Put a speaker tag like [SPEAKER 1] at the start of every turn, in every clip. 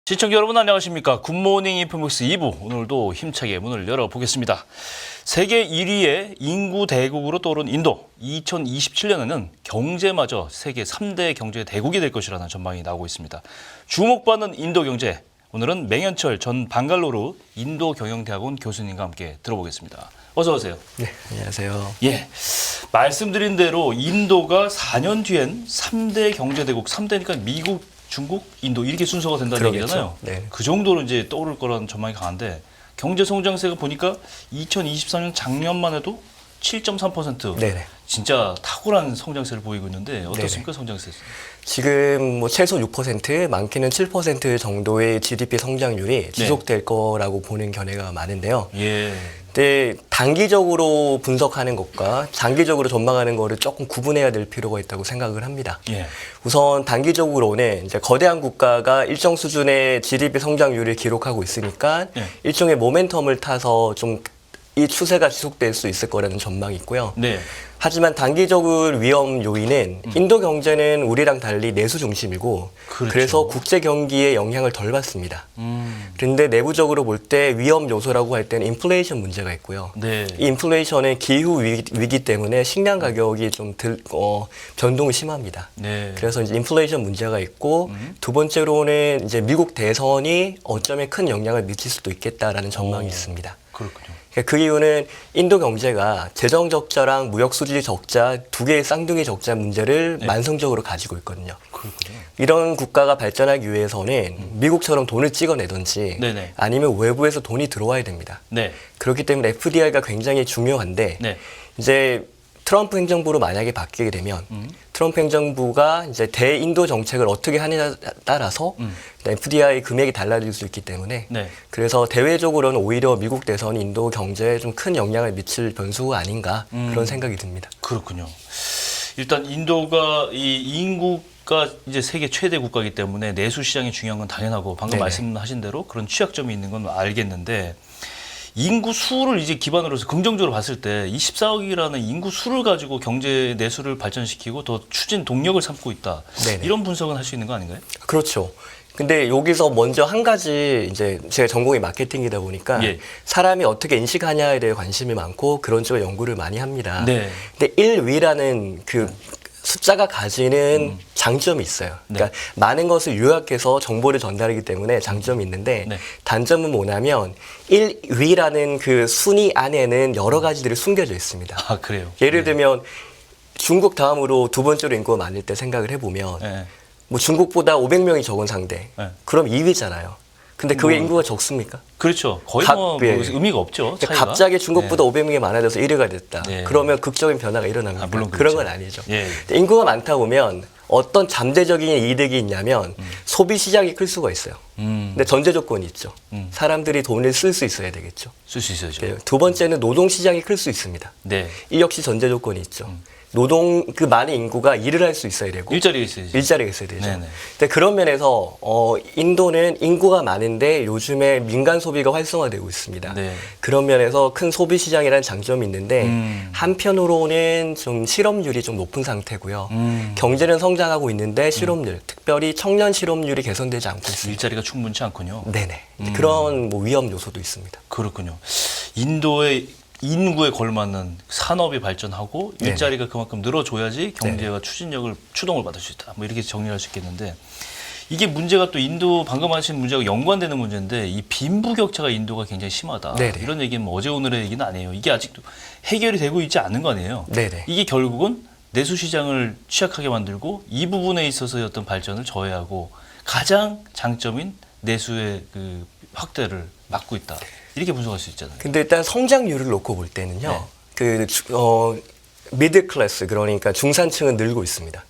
[SPEAKER 1] 시청자 여러분 안녕하십니까. 굿모닝 인포맥스 2부 오늘도 힘차게 문을 열어보겠습니다. 세계 1위의 인구 대국으로 떠오른 인도. 2027년에는 경제마저 세계 3대 경제 대국이 될 것이라는 전망이 나오고 있습니다. 주목받는 인도 경제. 오늘은 맹현철 전 방갈로르 인도경영대학원 교수님과 함께 들어보겠습니다. 어서 오세요.
[SPEAKER 2] 네, 안녕하세요.
[SPEAKER 1] 예, 말씀드린 대로 인도가 4년 뒤엔 3대 경제대국, 3대니까 미국, 중국, 인도 이렇게 순서가 된다는
[SPEAKER 2] 그러겠죠.
[SPEAKER 1] 얘기잖아요.
[SPEAKER 2] 네.
[SPEAKER 1] 그 정도로 이제 떠오를 거라는 전망이 강한데 경제 성장세가 보니까 2023년 작년만 해도 7.3%.
[SPEAKER 2] 네네.
[SPEAKER 1] 진짜 탁월한 성장세를 보이고 있는데 어떻습니까?
[SPEAKER 2] 네네.
[SPEAKER 1] 성장세?
[SPEAKER 2] 지금 뭐 최소 6%, 많게는 7% 정도의 GDP 성장률이 지속될 거라고 보는 견해가 많은데요.
[SPEAKER 1] 예.
[SPEAKER 2] 근데 단기적으로 분석하는 것과 장기적으로 전망하는 거를 조금 구분해야 될 필요가 있다고 생각을 합니다.
[SPEAKER 1] 예.
[SPEAKER 2] 우선 단기적으로는 이제 거대한 국가가 일정 수준의 GDP 성장률을 기록하고 있으니까
[SPEAKER 1] 예.
[SPEAKER 2] 일종의 모멘텀을 타서 좀 이 추세가 지속될 수 있을 거라는 전망이 있고요.
[SPEAKER 1] 네.
[SPEAKER 2] 하지만 단기적으로 위험 요인은 인도 경제는 우리랑 달리 내수 중심이고
[SPEAKER 1] 그렇죠.
[SPEAKER 2] 그래서 국제 경기에 영향을 덜 받습니다. 그런데 내부적으로 볼 때 위험 요소라고 할 때는 인플레이션 문제가 있고요.
[SPEAKER 1] 네.
[SPEAKER 2] 이 인플레이션은 기후 위기 때문에 식량 가격이 좀 변동이 심합니다.
[SPEAKER 1] 네.
[SPEAKER 2] 그래서 이제 인플레이션 문제가 있고 두 번째로는 이제 미국 대선이 어쩌면 큰 영향을 미칠 수도 있겠다라는 전망이 있습니다.
[SPEAKER 1] 그렇군요.
[SPEAKER 2] 그 이유는 인도 경제가 재정 적자랑 무역 수지 적자 두 개의 쌍둥이 적자 문제를
[SPEAKER 1] 네.
[SPEAKER 2] 만성적으로 가지고 있거든요.
[SPEAKER 1] 그렇군요.
[SPEAKER 2] 이런 국가가 발전하기 위해서는 미국처럼 돈을 찍어내든지
[SPEAKER 1] 네네.
[SPEAKER 2] 아니면 외부에서 돈이 들어와야 됩니다.
[SPEAKER 1] 네.
[SPEAKER 2] 그렇기 때문에 FDI가 굉장히 중요한데
[SPEAKER 1] 네.
[SPEAKER 2] 이제 트럼프 행정부로 만약에 바뀌게 되면 트럼프 행정부가 이제 대인도 정책을 어떻게 하느냐에 따라서 FDI 금액이 달라질 수 있기 때문에
[SPEAKER 1] 네.
[SPEAKER 2] 그래서 대외적으로는 오히려 미국 대선이 인도 경제에 좀 큰 영향을 미칠 변수가 아닌가 그런 생각이 듭니다.
[SPEAKER 1] 그렇군요. 일단 인도가 이 인구가 이제 세계 최대 국가이기 때문에 내수 시장이 중요한 건 당연하고 방금
[SPEAKER 2] 네네.
[SPEAKER 1] 말씀하신 대로 그런 취약점이 있는 건 알겠는데 인구 수를 이제 기반으로 해서 긍정적으로 봤을 때 24억이라는 인구 수를 가지고 경제 내수를 발전시키고 더 추진 동력을 삼고 있다.
[SPEAKER 2] 네네.
[SPEAKER 1] 이런 분석은 할 수 있는 거 아닌가요?
[SPEAKER 2] 그렇죠. 근데 여기서 먼저 한 가지 이제 제 전공이 마케팅이다 보니까
[SPEAKER 1] 예.
[SPEAKER 2] 사람이 어떻게 인식하냐에 대해 관심이 많고 그런 쪽에 연구를 많이 합니다.
[SPEAKER 1] 네.
[SPEAKER 2] 근데 1위라는 그 숫자가 가지는 장점이 있어요. 그러니까 많은 것을 요약해서 정보를 전달하기 때문에 장점이 있는데
[SPEAKER 1] 네.
[SPEAKER 2] 단점은 뭐냐면 1위라는 그 순위 안에는 여러 가지들이 숨겨져 있습니다.
[SPEAKER 1] 아, 그래요.
[SPEAKER 2] 예를 들면 중국 다음으로 두 번째로 인구가 많을 때 생각을 해보면
[SPEAKER 1] 네.
[SPEAKER 2] 뭐 중국보다 500명이 적은 상대.
[SPEAKER 1] 네.
[SPEAKER 2] 그럼 2위잖아요. 근데 그게 인구가 적습니까?
[SPEAKER 1] 그렇죠. 거의 뭐
[SPEAKER 2] 예.
[SPEAKER 1] 의미가 없죠. 차이가.
[SPEAKER 2] 갑자기 중국보다 500명이 많아져서 1위가 됐다.
[SPEAKER 1] 네.
[SPEAKER 2] 그러면 극적인 변화가 일어납니까?
[SPEAKER 1] 물론
[SPEAKER 2] 그런
[SPEAKER 1] 그렇죠.
[SPEAKER 2] 건 아니죠.
[SPEAKER 1] 예.
[SPEAKER 2] 근데 인구가 많다 보면 어떤 잠재적인 이득이 있냐면 소비 시장이 클 수가 있어요. 근데 전제 조건이 있죠. 사람들이 돈을 쓸 수 있어야 되겠죠.
[SPEAKER 1] 쓸 수 있어야죠.
[SPEAKER 2] 두 번째는 노동 시장이 클 수 있습니다.
[SPEAKER 1] 네.
[SPEAKER 2] 이 역시 전제 조건이 있죠. 노동 그 많은 인구가 일을 할 수 있어야 되고
[SPEAKER 1] 일자리가 있어야죠.
[SPEAKER 2] 일자리가 있어야 되죠.
[SPEAKER 1] 네네.
[SPEAKER 2] 근데 그런 면에서 인도는 인구가 많은데 요즘에 민간 소비가 활성화되고 있습니다.
[SPEAKER 1] 네.
[SPEAKER 2] 그런 면에서 큰 소비 시장이라는 장점이 있는데 한편으로는 좀 실업률이 좀 높은 상태고요. 경제는 성장하고 있는데 실업률, 특별히 청년 실업률이 개선되지 않고 있습니다.
[SPEAKER 1] 일자리가 충분치 않군요.
[SPEAKER 2] 네네. 그런 뭐 위험 요소도 있습니다.
[SPEAKER 1] 그렇군요. 인도의 인구에 걸맞는 산업이 발전하고
[SPEAKER 2] 네네.
[SPEAKER 1] 일자리가 그만큼 늘어줘야지 경제가 추진력을 추동을 받을 수 있다. 뭐 이렇게 정리할 수 있겠는데 이게 문제가 또 인도 방금 하신 문제와 연관되는 문제인데 이 빈부격차가 인도가 굉장히 심하다.
[SPEAKER 2] 네네.
[SPEAKER 1] 이런 얘기는 뭐 어제 오늘의 얘기는 아니에요. 이게 아직도 해결이 되고 있지 않은 거 아니에요.
[SPEAKER 2] 네네.
[SPEAKER 1] 이게 결국은 내수 시장을 취약하게 만들고 이 부분에 있어서의 어떤 발전을 저해하고 가장 장점인 내수의 그 확대를 막고 있다. 이렇게 분석할 수 있잖아요.
[SPEAKER 2] 근데 일단 성장률을 놓고 볼 때는요. 미들 클래스 그러니까 중산층은 늘고 있습니다.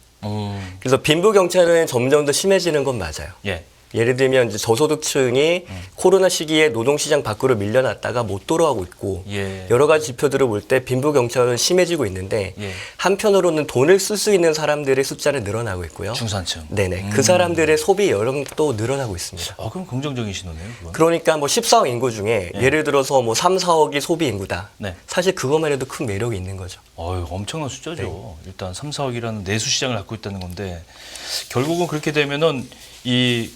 [SPEAKER 2] 그래서 빈부격차는 점점 더 심해지는 건 맞아요.
[SPEAKER 1] 예.
[SPEAKER 2] 예를 들면 이제 저소득층이 코로나 시기에 노동시장 밖으로 밀려났다가 못 돌아오고 있고
[SPEAKER 1] 예.
[SPEAKER 2] 여러 가지 지표들을 볼 때 빈부경차는 심해지고 있는데
[SPEAKER 1] 예.
[SPEAKER 2] 한편으로는 돈을 쓸 수 있는 사람들의 숫자는 늘어나고 있고요.
[SPEAKER 1] 중산층.
[SPEAKER 2] 네네. 그 사람들의 소비 여력도 늘어나고 있습니다.
[SPEAKER 1] 그럼 긍정적인 신호네요, 그건.
[SPEAKER 2] 그러니까 뭐 14억 인구 중에
[SPEAKER 1] 예.
[SPEAKER 2] 예를 들어서 뭐 3, 4억이 소비 인구다.
[SPEAKER 1] 네.
[SPEAKER 2] 사실 그것만 해도 큰 매력이 있는 거죠.
[SPEAKER 1] 엄청난 숫자죠.
[SPEAKER 2] 네.
[SPEAKER 1] 일단 3, 4억이라는 내수 시장을 갖고 있다는 건데 결국은 그렇게 되면은 이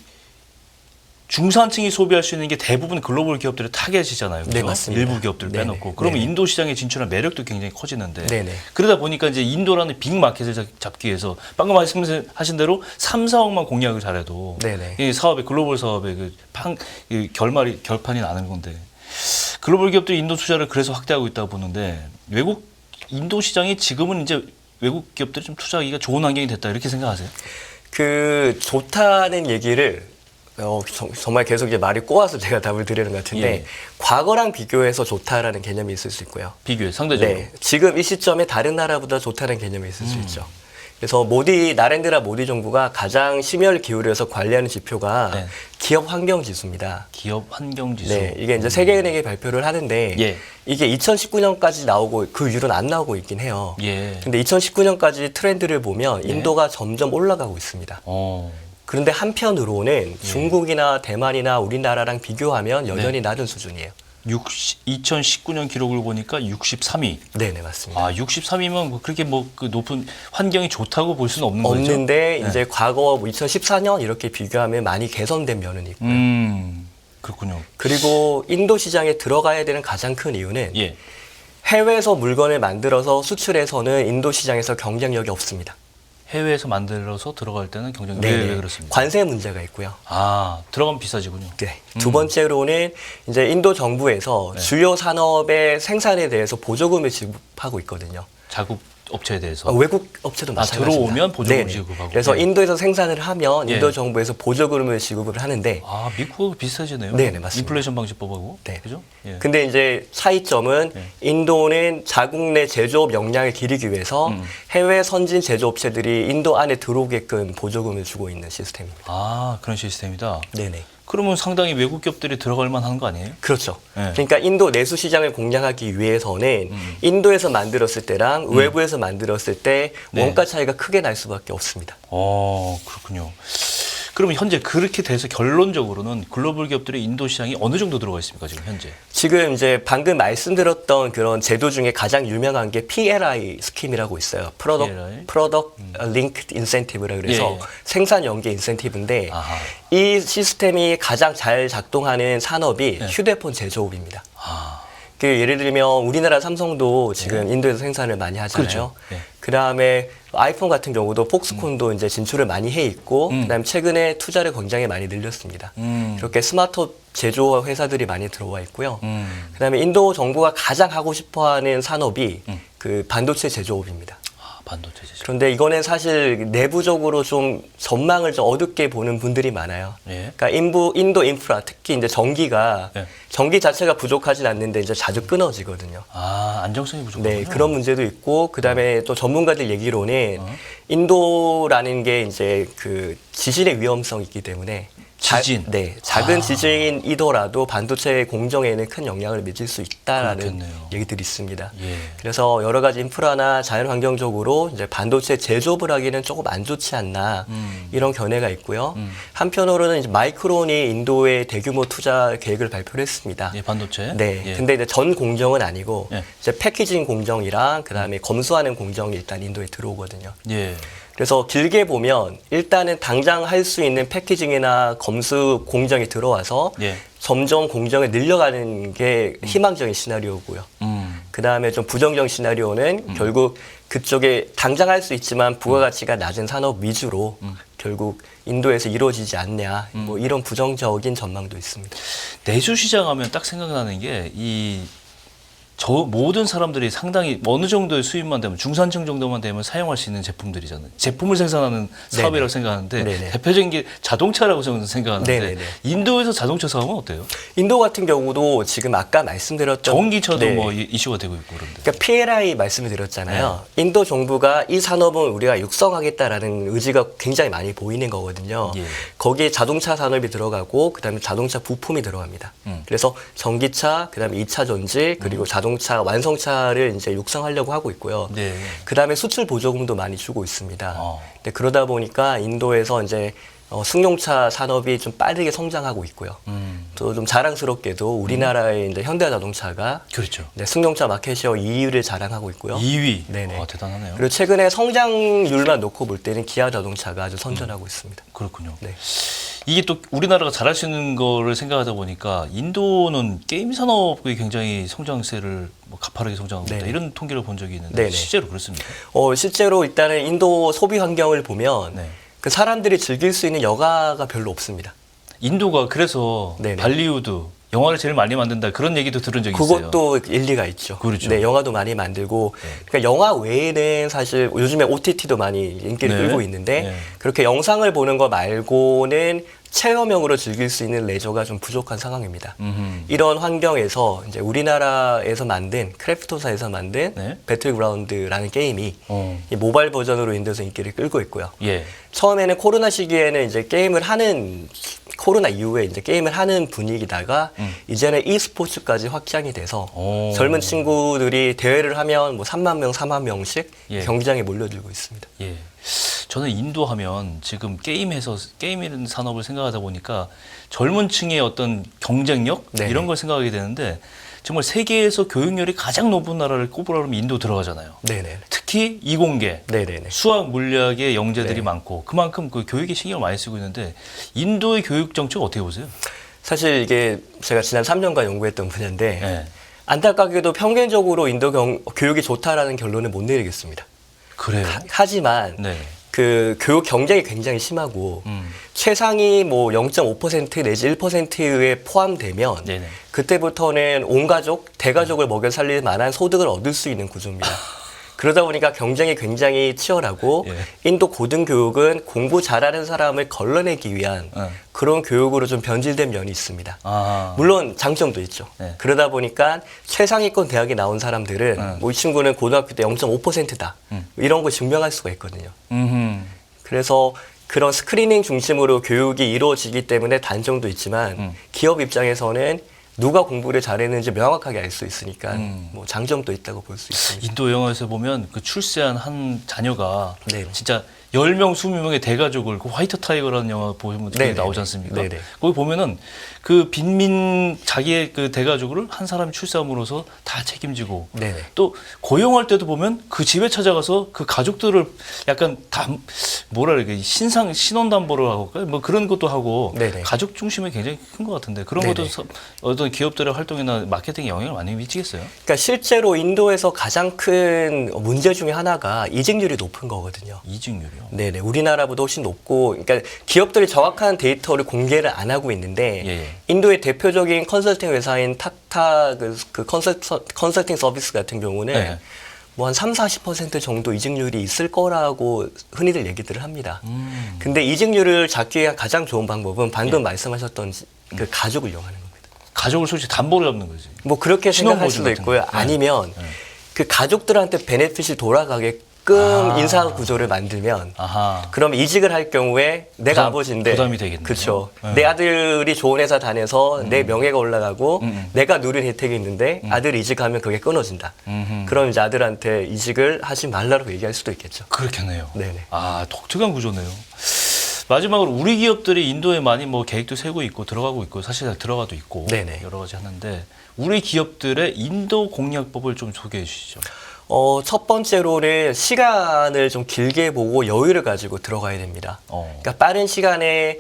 [SPEAKER 1] 중산층이 소비할 수 있는 게 대부분 글로벌 기업들의 타겟이잖아요. 그죠?
[SPEAKER 2] 네, 맞습니다.
[SPEAKER 1] 일부 기업들을
[SPEAKER 2] 네네.
[SPEAKER 1] 빼놓고. 그러면
[SPEAKER 2] 네네.
[SPEAKER 1] 인도 시장에 진출한 매력도 굉장히 커지는데
[SPEAKER 2] 네네.
[SPEAKER 1] 그러다 보니까 이제 인도라는 빅 마켓을 잡기 위해서 방금 말씀하신 대로 3, 4억만 공략을 잘해도
[SPEAKER 2] 네네.
[SPEAKER 1] 이 사업의 글로벌 사업의 결판이 나는 건데 글로벌 기업들이 인도 투자를 그래서 확대하고 있다고 보는데 인도 시장이 지금은 이제 외국 기업들이 좀 투자하기가 좋은 환경이 됐다 이렇게 생각하세요?
[SPEAKER 2] 그 좋다는 얘기를 정말 계속 이제 말이 꼬아서 제가 답을 드리는 것 같은데
[SPEAKER 1] 예.
[SPEAKER 2] 과거랑 비교해서 좋다라는 개념이 있을 수 있고요.
[SPEAKER 1] 비교해 상대적으로.
[SPEAKER 2] 네, 지금 이 시점에 다른 나라보다 좋다는 개념이 있을 수 있죠. 그래서 나렌드라 모디 정부가 가장 심혈을 기울여서 관리하는 지표가
[SPEAKER 1] 네.
[SPEAKER 2] 기업 환경 지수입니다.
[SPEAKER 1] 기업 환경 지수.
[SPEAKER 2] 네, 이게 이제 세계은행이 발표를 하는데
[SPEAKER 1] 예.
[SPEAKER 2] 이게 2019년까지 나오고 그 이후로는 안 나오고 있긴 해요.
[SPEAKER 1] 예.
[SPEAKER 2] 근데 2019년까지 트렌드를 보면 인도가 점점 올라가고 있습니다. 그런데 한편으로는 중국이나 대만이나 우리나라랑 비교하면 여전히 낮은 수준이에요.
[SPEAKER 1] 2019년 기록을 보니까 63위.
[SPEAKER 2] 네네, 맞습니다.
[SPEAKER 1] 63위면 뭐 그렇게 그 높은 환경이 좋다고 볼 수는 없는 거죠.
[SPEAKER 2] 없는데 이제 과거 2014년 이렇게 비교하면 많이 개선된 면은 있고요.
[SPEAKER 1] 그렇군요.
[SPEAKER 2] 그리고 인도 시장에 들어가야 되는 가장 큰 이유는
[SPEAKER 1] 예.
[SPEAKER 2] 해외에서 물건을 만들어서 수출해서는 인도 시장에서 경쟁력이 없습니다.
[SPEAKER 1] 해외에서 만들어서 들어갈 때는 경쟁
[SPEAKER 2] 네,
[SPEAKER 1] 왜 그렇습니까?
[SPEAKER 2] 관세 문제가 있고요.
[SPEAKER 1] 들어가면 비싸지군요.
[SPEAKER 2] 네. 두 번째로는 이제 인도 정부에서 주요 산업의 생산에 대해서 보조금을 지급하고 있거든요.
[SPEAKER 1] 자국 업체에 대해서.
[SPEAKER 2] 외국 업체도 마찬가지입니다.
[SPEAKER 1] 들어오면 보조금을
[SPEAKER 2] 네네.
[SPEAKER 1] 지급하고.
[SPEAKER 2] 그래서
[SPEAKER 1] 네.
[SPEAKER 2] 인도에서 생산을 하면
[SPEAKER 1] 예.
[SPEAKER 2] 인도 정부에서 보조금을 지급을 하는데
[SPEAKER 1] 미국하고 비슷하지네요.
[SPEAKER 2] 네네, 맞습니다.
[SPEAKER 1] 인플레이션 방지법하고.
[SPEAKER 2] 네.
[SPEAKER 1] 그죠? 예.
[SPEAKER 2] 근데 이제 차이점은 인도는 자국 내 제조업 역량을 기르기 위해서 해외 선진 제조업체들이 인도 안에 들어오게끔 보조금을 주고 있는 시스템입니다.
[SPEAKER 1] 그런 시스템이다.
[SPEAKER 2] 네네.
[SPEAKER 1] 그러면 상당히 외국 기업들이 들어갈 만한 거 아니에요?
[SPEAKER 2] 그렇죠.
[SPEAKER 1] 네.
[SPEAKER 2] 그러니까 인도 내수 시장을 공략하기 위해서는 인도에서 만들었을 때랑 외부에서 만들었을 때
[SPEAKER 1] 네.
[SPEAKER 2] 원가 차이가 크게 날 수밖에 없습니다.
[SPEAKER 1] 그렇군요. 그러면 현재 그렇게 돼서 결론적으로는 글로벌 기업들의 인도 시장이 어느 정도 들어가 있습니까, 지금 현재?
[SPEAKER 2] 지금 이제 방금 말씀드렸던 그런 제도 중에 가장 유명한 게 PLI 스킴이라고 있어요.
[SPEAKER 1] PLI?
[SPEAKER 2] Product Linked Incentive라 그래서
[SPEAKER 1] 예.
[SPEAKER 2] 생산 연계 인센티브인데
[SPEAKER 1] 아하.
[SPEAKER 2] 이 시스템이 가장 잘 작동하는 산업이
[SPEAKER 1] 네.
[SPEAKER 2] 휴대폰 제조업입니다.
[SPEAKER 1] 아,
[SPEAKER 2] 그 예를 들면 우리나라 삼성도 지금 인도에서 생산을 많이 하잖아요.
[SPEAKER 1] 그렇죠. 네.
[SPEAKER 2] 그다음에 아이폰 같은 경우도 폭스콘도 이제 진출을 많이 해 있고 그다음에 최근에 투자를 굉장히 많이 늘렸습니다. 이렇게 스마트폰 제조 회사들이 많이 들어와 있고요. 그다음에 인도 정부가 가장 하고 싶어하는 산업이 그 반도체 제조업입니다.
[SPEAKER 1] 반도체 제조.
[SPEAKER 2] 그런데 이거는 사실 내부적으로 좀 전망을 좀 어둡게 보는 분들이 많아요.
[SPEAKER 1] 예.
[SPEAKER 2] 그러니까 인도 인프라 특히 이제 전기가
[SPEAKER 1] 예.
[SPEAKER 2] 전기 자체가 부족하진 않는데 이제 자주 끊어지거든요.
[SPEAKER 1] 안정성이 부족하군요.
[SPEAKER 2] 네, 그런 문제도 있고 그다음에 또 전문가들 얘기로는 인도라는 게 이제 그 지진의 위험성이 있기 때문에
[SPEAKER 1] 지진?
[SPEAKER 2] 작은 지진이더라도 반도체 공정에는 큰 영향을 미칠 수 있다라는
[SPEAKER 1] 그렇겠네요.
[SPEAKER 2] 얘기들이 있습니다.
[SPEAKER 1] 예.
[SPEAKER 2] 그래서 여러 가지 인프라나 자연 환경적으로 이제 반도체 제조업을 하기는 조금 안 좋지 않나 이런 견해가 있고요. 한편으로는 이제 마이크론이 인도에 대규모 투자 계획을 발표를 했습니다.
[SPEAKER 1] 예, 반도체.
[SPEAKER 2] 네.
[SPEAKER 1] 예.
[SPEAKER 2] 근데 이제 전 공정은 아니고
[SPEAKER 1] 예.
[SPEAKER 2] 이제 패키징 공정이랑 그다음에 검수하는 공정이 일단 인도에 들어오거든요.
[SPEAKER 1] 예.
[SPEAKER 2] 그래서 길게 보면 일단은 당장 할 수 있는 패키징이나 검수 공정이 들어와서
[SPEAKER 1] 예.
[SPEAKER 2] 점점 공정을 늘려가는 게 희망적인 시나리오고요. 그다음에 좀 부정적인 시나리오는 결국 그쪽에 당장 할 수 있지만 부가가치가 낮은 산업 위주로 결국 인도에서 이루어지지 않냐 뭐 이런 부정적인 전망도 있습니다.
[SPEAKER 1] 내수 시장 하면 딱 생각나는 게 저 모든 사람들이 상당히 어느 정도의 수입만 되면 중산층 정도만 되면 사용할 수 있는 제품들이잖아요. 제품을 생산하는 사업이라고 생각하는데
[SPEAKER 2] 네네.
[SPEAKER 1] 대표적인 게 자동차라고 저는 생각하는데
[SPEAKER 2] 네네네.
[SPEAKER 1] 인도에서 자동차 사업은 어때요?
[SPEAKER 2] 인도 같은 경우도 지금 아까 말씀드렸던
[SPEAKER 1] 전기차도
[SPEAKER 2] 네.
[SPEAKER 1] 뭐 이슈가 되고 있고 그런데.
[SPEAKER 2] 그러니까 PLI 말씀을 드렸잖아요. 인도 정부가 이 산업은 우리가 육성하겠다라는 의지가 굉장히 많이 보이는 거거든요.
[SPEAKER 1] 예.
[SPEAKER 2] 거기에 자동차 산업이 들어가고 그다음에 자동차 부품이 들어갑니다. 그래서 전기차, 그다음에 2차 전지, 그리고 자동차 완성차를 이제 육성하려고 하고 있고요.
[SPEAKER 1] 네.
[SPEAKER 2] 그다음에 수출 보조금도 많이 주고 있습니다.
[SPEAKER 1] 어.
[SPEAKER 2] 근데 그러다 보니까 인도에서 이제 승용차 산업이 좀 빠르게 성장하고 있고요. 또 좀 자랑스럽게도 우리나라의 이제 현대자동차가
[SPEAKER 1] 그렇죠.
[SPEAKER 2] 네, 승용차 마켓시어 2위를 자랑하고 있고요.
[SPEAKER 1] 2위.
[SPEAKER 2] 네네.
[SPEAKER 1] 대단하네요.
[SPEAKER 2] 그리고 최근에 성장률만 놓고 볼 때는 기아 자동차가 아주 선전하고 있습니다.
[SPEAKER 1] 그렇군요.
[SPEAKER 2] 네.
[SPEAKER 1] 이게 또 우리나라가 잘할 수 있는 거를 생각하다 보니까 인도는 게임 산업이 굉장히 성장세를 뭐 가파르게 성장하고 있다.
[SPEAKER 2] 네네.
[SPEAKER 1] 이런 통계를 본 적이 있는데
[SPEAKER 2] 네네.
[SPEAKER 1] 실제로 그렇습니까?
[SPEAKER 2] 실제로 일단은 인도 소비 환경을 보면
[SPEAKER 1] 네.
[SPEAKER 2] 그 사람들이 즐길 수 있는 여가가 별로 없습니다.
[SPEAKER 1] 인도가 그래서
[SPEAKER 2] 네네.
[SPEAKER 1] 발리우드 영화를 제일 많이 만든다 그런 얘기도 들은 적이 있어요.
[SPEAKER 2] 그것도 일리가 있죠.
[SPEAKER 1] 그렇죠.
[SPEAKER 2] 네, 영화도 많이 만들고, 그러니까 영화 외에는 사실 요즘에 OTT도 많이 인기를
[SPEAKER 1] 네.
[SPEAKER 2] 끌고 있는데
[SPEAKER 1] 네.
[SPEAKER 2] 그렇게 영상을 보는 거 말고는 체험형으로 즐길 수 있는 레저가 좀 부족한 상황입니다. 이런 환경에서 이제 우리나라에서 만든 크래프토사에서 만든
[SPEAKER 1] 네.
[SPEAKER 2] 배틀그라운드라는 게임이
[SPEAKER 1] 어.
[SPEAKER 2] 이 모바일 버전으로 인도에서 인기를 끌고 있고요.
[SPEAKER 1] 예.
[SPEAKER 2] 처음에는 코로나 시기에는 이제 코로나 이후에 이제 게임을 하는 분위기다가 이제는 e스포츠까지 확장이 돼서
[SPEAKER 1] 오.
[SPEAKER 2] 젊은 친구들이 대회를 하면 뭐 3만 명, 4만 명씩
[SPEAKER 1] 예.
[SPEAKER 2] 경기장에 몰려들고 있습니다.
[SPEAKER 1] 예. 저는 인도 하면 지금 게임이라는 산업을 생각하다 보니까 젊은 층의 어떤 경쟁력
[SPEAKER 2] 네.
[SPEAKER 1] 이런 걸 생각하게 되는데 정말 세계에서 교육열이 가장 높은 나라를 꼽으라면 인도 들어가잖아요.
[SPEAKER 2] 네네.
[SPEAKER 1] 특히 이공계,
[SPEAKER 2] 네네네.
[SPEAKER 1] 수학, 물리학의 영재들이
[SPEAKER 2] 네.
[SPEAKER 1] 많고 그만큼 그 교육에 신경을 많이 쓰고 있는데 인도의 교육 정책 어떻게 보세요?
[SPEAKER 2] 사실 이게 제가 지난 3년간 연구했던 분야인데
[SPEAKER 1] 네.
[SPEAKER 2] 안타깝게도 평균적으로 인도 교육이 좋다라는 결론을 못 내리겠습니다.
[SPEAKER 1] 그래요?
[SPEAKER 2] 하지만
[SPEAKER 1] 네.
[SPEAKER 2] 그 교육 경쟁이 굉장히 심하고 최상위 뭐 0.5% 내지 1%에 포함되면
[SPEAKER 1] 네네.
[SPEAKER 2] 그때부터는 온 가족, 대가족을 먹여 살릴 만한 소득을 얻을 수 있는 구조입니다. 그러다 보니까 경쟁이 굉장히 치열하고
[SPEAKER 1] 예.
[SPEAKER 2] 인도 고등교육은 공부 잘하는 사람을 걸러내기 위한 그런 교육으로 좀 변질된 면이 있습니다.
[SPEAKER 1] 아.
[SPEAKER 2] 물론 장점도 있죠.
[SPEAKER 1] 네.
[SPEAKER 2] 그러다 보니까 최상위권 대학에 나온 사람들은 뭐 이 친구는 고등학교 때 0.5%다. 이런 거 증명할 수가 있거든요. 그래서 그런 스크리닝 중심으로 교육이 이루어지기 때문에 단점도 있지만 기업 입장에서는 누가 공부를 잘했는지 명확하게 알 수 있으니까 뭐 장점도 있다고 볼 수 있습니다.
[SPEAKER 1] 인도 영화에서 보면 그 출세한 한 자녀가
[SPEAKER 2] 네네.
[SPEAKER 1] 진짜 10명, 20명의 대가족을 그 화이트 타이거라는 영화 보시면
[SPEAKER 2] 네네.
[SPEAKER 1] 나오지 않습니까?
[SPEAKER 2] 네네.
[SPEAKER 1] 거기 보면은 그 빈민 자기의 그 대가족을 한 사람이 출세함으로써 다 책임지고
[SPEAKER 2] 네네.
[SPEAKER 1] 또 고용할 때도 보면 그 집에 찾아가서 그 가족들을 약간 뭐라 그래 신원담보를 하고 뭐 그런 것도 하고
[SPEAKER 2] 네네.
[SPEAKER 1] 가족 중심이 굉장히 큰 것 같은데 그런
[SPEAKER 2] 네네.
[SPEAKER 1] 것도 어떤 기업들의 활동이나 마케팅에 영향을 많이 미치겠어요?
[SPEAKER 2] 그러니까 실제로 인도에서 가장 큰 문제 중에 하나가 이직률이 높은 거거든요.
[SPEAKER 1] 이직률이요?
[SPEAKER 2] 네네. 우리나라보다 훨씬 높고, 그러니까 기업들이 정확한 데이터를 공개를 안 하고 있는데,
[SPEAKER 1] 예.
[SPEAKER 2] 인도의 대표적인 컨설팅 회사인 타타 컨설팅 서비스 같은 경우는
[SPEAKER 1] 네.
[SPEAKER 2] 뭐 한 30-40% 정도 이직률이 있을 거라고 흔히들 얘기들을 합니다. 근데 이직률을 잡기 위한 가장 좋은 방법은 방금 말씀하셨던 그 가족을 이용하는 겁니다.
[SPEAKER 1] 가족을 솔직히 담보를 잡는 거지.
[SPEAKER 2] 뭐 그렇게 생각할
[SPEAKER 1] 신혼보증
[SPEAKER 2] 수도
[SPEAKER 1] 같은
[SPEAKER 2] 있고요.
[SPEAKER 1] 거. 네.
[SPEAKER 2] 아니면
[SPEAKER 1] 네.
[SPEAKER 2] 그 가족들한테 베네핏이 돌아가게끔 인사 구조를 만들면
[SPEAKER 1] 아하.
[SPEAKER 2] 그럼 이직을 할 경우에 내가 아버지인데
[SPEAKER 1] 부담이 되겠네요.
[SPEAKER 2] 그렇죠.
[SPEAKER 1] 네.
[SPEAKER 2] 내 아들이 좋은 회사 다녀서 내 명예가 올라가고 내가 누린 혜택이 있는데 아들이 이직하면 그게 끊어진다. 그럼 이제 아들한테 이직을 하지 말라고 얘기할 수도 있겠죠.
[SPEAKER 1] 그렇겠네요.
[SPEAKER 2] 네네.
[SPEAKER 1] 아, 독특한 구조네요. 마지막으로 우리 기업들이 인도에 많이 뭐 계획도 세우고 있고 들어가고 있고 사실 들어가도 있고
[SPEAKER 2] 네네.
[SPEAKER 1] 여러 가지 하는데 우리 기업들의 인도 공략법을 좀 소개해 주시죠.
[SPEAKER 2] 첫 번째로는 시간을 좀 길게 보고 여유를 가지고 들어가야 됩니다. 그러니까 빠른 시간에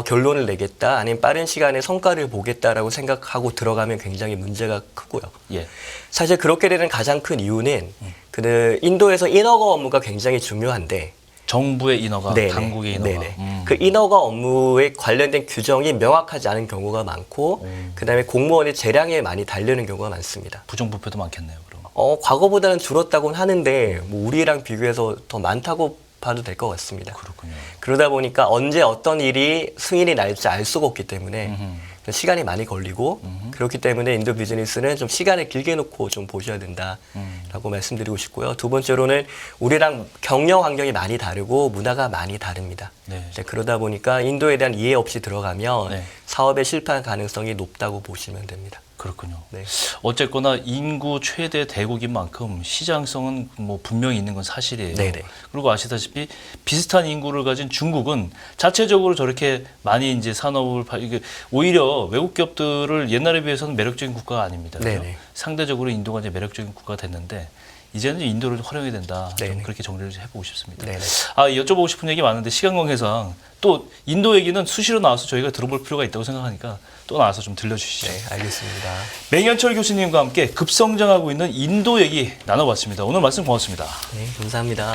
[SPEAKER 2] 결론을 내겠다, 아니면 빠른 시간에 성과를 보겠다라고 생각하고 들어가면 굉장히 문제가 크고요.
[SPEAKER 1] 예.
[SPEAKER 2] 사실 그렇게 되는 가장 큰 이유는 그 인도에서 인허가 업무가 굉장히 중요한데
[SPEAKER 1] 정부의 인허가,
[SPEAKER 2] 네네.
[SPEAKER 1] 당국의 인허가.
[SPEAKER 2] 네네. 그 인허가 업무에 관련된 규정이 명확하지 않은 경우가 많고, 그다음에 공무원의 재량에 많이 달리는 경우가 많습니다.
[SPEAKER 1] 부정부패도 많겠네요. 그럼.
[SPEAKER 2] 과거보다는 줄었다고는 하는데 뭐 우리랑 비교해서 더 많다고 봐도 될 것 같습니다.
[SPEAKER 1] 그렇군요.
[SPEAKER 2] 그러다 보니까 언제 어떤 일이 승인이 날지 알 수가 없기 때문에 시간이 많이 걸리고 그렇기 때문에 인도 비즈니스는 좀 시간을 길게 놓고 좀 보셔야 된다라고 말씀드리고 싶고요. 두 번째로는 우리랑 경영 환경이 많이 다르고 문화가 많이 다릅니다.
[SPEAKER 1] 네.
[SPEAKER 2] 이제 그러다 보니까 인도에 대한 이해 없이 들어가면
[SPEAKER 1] 네.
[SPEAKER 2] 사업의 실패할 가능성이 높다고 보시면 됩니다.
[SPEAKER 1] 그렇군요.
[SPEAKER 2] 네.
[SPEAKER 1] 어쨌거나 인구 최대 대국인 만큼 시장성은 뭐 분명히 있는 건 사실이에요.
[SPEAKER 2] 네네.
[SPEAKER 1] 그리고 아시다시피 비슷한 인구를 가진 중국은 자체적으로 저렇게 많이 이제 산업을 이게 오히려 외국 기업들을 옛날에 비해서는 매력적인 국가가 아닙니다. 그죠?
[SPEAKER 2] 네네.
[SPEAKER 1] 상대적으로 인도가 이제 매력적인 국가가 됐는데 이제는 인도를 활용해야 된다. 좀
[SPEAKER 2] 네네.
[SPEAKER 1] 그렇게 정리를 해보고 싶습니다.
[SPEAKER 2] 네네.
[SPEAKER 1] 여쭤보고 싶은 얘기 많은데 시간 관계상 또 인도 얘기는 수시로 나와서 저희가 들어볼 필요가 있다고 생각하니까 또 나와서 좀 들려주시죠.
[SPEAKER 2] 네, 알겠습니다.
[SPEAKER 1] 맹현철 교수님과 함께 급성장하고 있는 인도 얘기 나눠봤습니다. 오늘 말씀 고맙습니다.
[SPEAKER 2] 네, 감사합니다.